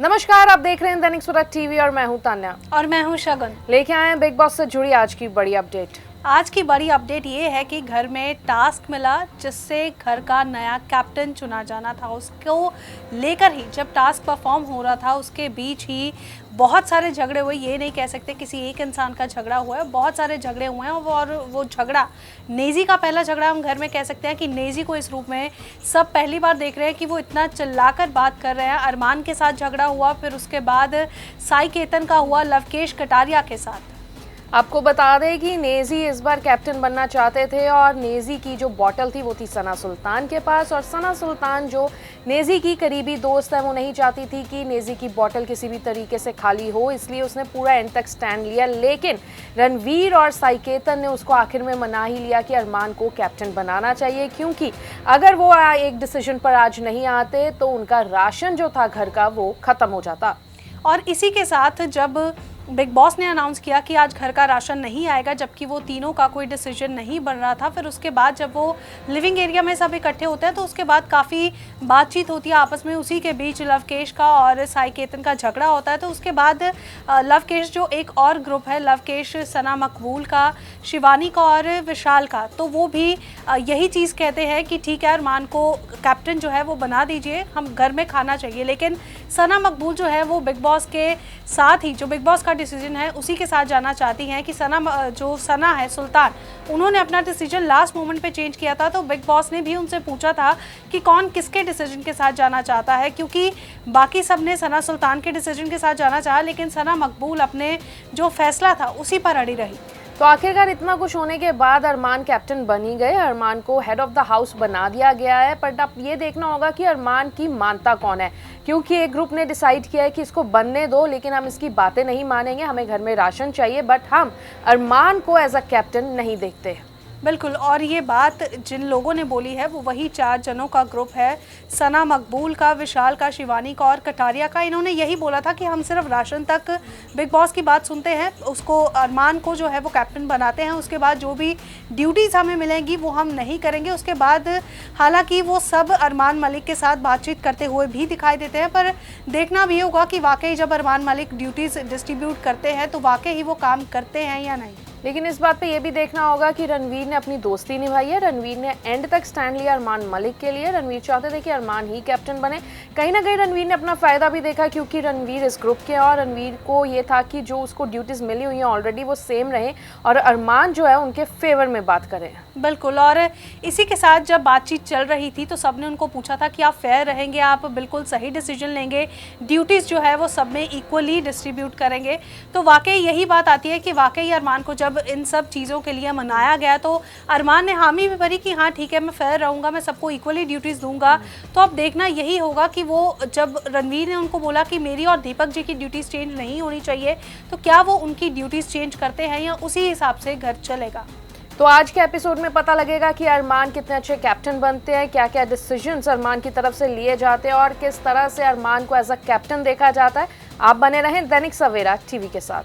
नमस्कार, आप देख रहे हैं दैनिक सवेरा टीवी और मैं हूं तान्या और मैं हूं शगुन। लेके आए हैं बिग बॉस से जुड़ी आज की बड़ी अपडेट। आज की बड़ी अपडेट ये है कि घर में टास्क मिला जिससे घर का नया कैप्टन चुना जाना था। उसको लेकर ही जब टास्क परफॉर्म हो रहा था उसके बीच ही बहुत सारे झगड़े हुए। ये नहीं कह सकते किसी एक इंसान का झगड़ा हुआ है, बहुत सारे झगड़े हुए हैं। और वो झगड़ा नेजी का पहला झगड़ा हम घर में कह सकते हैं कि नेजी को इस रूप में सब पहली बार देख रहे हैं कि वो इतना चिल्लाकर बात कर रहे हैं। अरमान के साथ झगड़ा हुआ, फिर उसके बाद साई केतन का हुआ लवकेश कटारिया के साथ। आपको बता दें कि नेजी इस बार कैप्टन बनना चाहते थे और नेजी की जो बॉटल थी वो थी सना सुल्तान के पास। और सना सुल्तान जो नेजी की करीबी दोस्त है वो नहीं चाहती थी कि नेजी की बॉटल किसी भी तरीके से खाली हो, इसलिए उसने पूरा एंड तक स्टैंड लिया। लेकिन रणवीर और साई केतन ने उसको आखिर में मना ही लिया कि अरमान को कैप्टन बनाना चाहिए, क्योंकि अगर वो एक डिसीजन पर आज नहीं आते तो उनका राशन जो था घर का वो खत्म हो जाता। और इसी के साथ जब बिग बॉस ने अनाउंस किया कि आज घर का राशन नहीं आएगा, जबकि वो तीनों का कोई डिसीजन नहीं बन रहा था, फिर उसके बाद जब वो लिविंग एरिया में सब इकट्ठे होते हैं तो उसके बाद काफ़ी बातचीत होती है आपस में। उसी के बीच लवकेश का और साई केतन का झगड़ा होता है। तो उसके बाद लवकेश जो एक और ग्रुप है, लवकेश, सना मकबूल का, शिवानी का और विशाल का, तो वो भी यही चीज़ कहते हैं कि ठीक है अरमान को कैप्टन जो है वो बना दीजिए, हम घर में खाना चाहिए। लेकिन सना मकबूल जो है वो बिग बॉस के साथ ही, जो बिग बॉस डिसीजन है उसी के साथ जाना चाहती हैं कि सना है सुल्तान, उन्होंने अपना डिसीजन लास्ट मोमेंट पे चेंज किया था। तो बिग बॉस ने भी उनसे पूछा था कि कौन किसके डिसीजन के साथ जाना चाहता है, क्योंकि बाकी सब ने सना सुल्तान के डिसीजन के साथ जाना चाहा, लेकिन सना मकबूल अपने जो फैसला था उसी पर अड़ी रही। तो आखिरकार इतना कुछ होने के बाद अरमान कैप्टन बन ही गए। अरमान को हेड ऑफ द हाउस बना दिया गया है, बट अब ये देखना होगा कि अरमान की मानता कौन है, क्योंकि एक ग्रुप ने डिसाइड किया है कि इसको बनने दो, लेकिन हम इसकी बातें नहीं मानेंगे, हमें घर में राशन चाहिए, बट हम अरमान को एज अ कैप्टन नहीं देखते। बिल्कुल, और ये बात जिन लोगों ने बोली है वो वही 4 जनों का ग्रुप है, सना मकबूल का, विशाल का, शिवानी का और कटारिया का। इन्होंने यही बोला था कि हम सिर्फ राशन तक बिग बॉस की बात सुनते हैं, उसको अरमान को जो है वो कैप्टन बनाते हैं, उसके बाद जो भी ड्यूटीज़ हमें मिलेंगी वो हम नहीं करेंगे। उसके बाद हालांकि वो सब अरमान मलिक के साथ बातचीत करते हुए भी दिखाई देते हैं, पर देखना भी होगा कि वाकई जब अरमान मलिक ड्यूटीज़ डिस्ट्रीब्यूट करते हैं तो वाकई ही वो काम करते हैं या नहीं। लेकिन इस बात पे ये भी देखना होगा कि रणवीर ने अपनी दोस्ती निभाई है। रणवीर ने एंड तक स्टैंड लिया अरमान मलिक के लिए। रणवीर चाहते थे कि अरमान ही कैप्टन बने। कहीं ना कहीं रणवीर ने अपना फायदा भी देखा, क्योंकि रणवीर इस ग्रुप के और रणवीर को ये था कि जो उसको ड्यूटीज मिली हुई हैं ऑलरेडी वो सेम रहे और अरमान जो है उनके फेवर में बात करें। बिल्कुल, और इसी के साथ जब बातचीत चल रही थी तो सबने उनको पूछा था कि आप फेयर रहेंगे, आप बिल्कुल सही डिसीजन लेंगे, ड्यूटीज़ जो है वो सब में इक्वली डिस्ट्रीब्यूट करेंगे। तो वाकई यही बात आती है कि वाकई अरमान को जब इन सब चीज़ों के लिए मनाया गया तो अरमान ने हामी भी भरी कि हाँ ठीक है मैं फेयर रहूँगा, मैं सबको इक्वली ड्यूटीज़ दूंगा। तो अब देखना यही होगा कि वो जब रणवीर ने उनको बोला कि मेरी और दीपक जी की ड्यूटीज़ चेंज नहीं होनी चाहिए, तो क्या वो उनकी ड्यूटीज़ चेंज करते हैं या उसी हिसाब से घर चलेगा। तो आज के एपिसोड में पता लगेगा कि अरमान कितने अच्छे कैप्टन बनते हैं, क्या क्या डिसीजंस अरमान की तरफ से लिए जाते हैं और किस तरह से अरमान को एज अ कैप्टन देखा जाता है। आप बने रहें दैनिक सवेरा टीवी के साथ।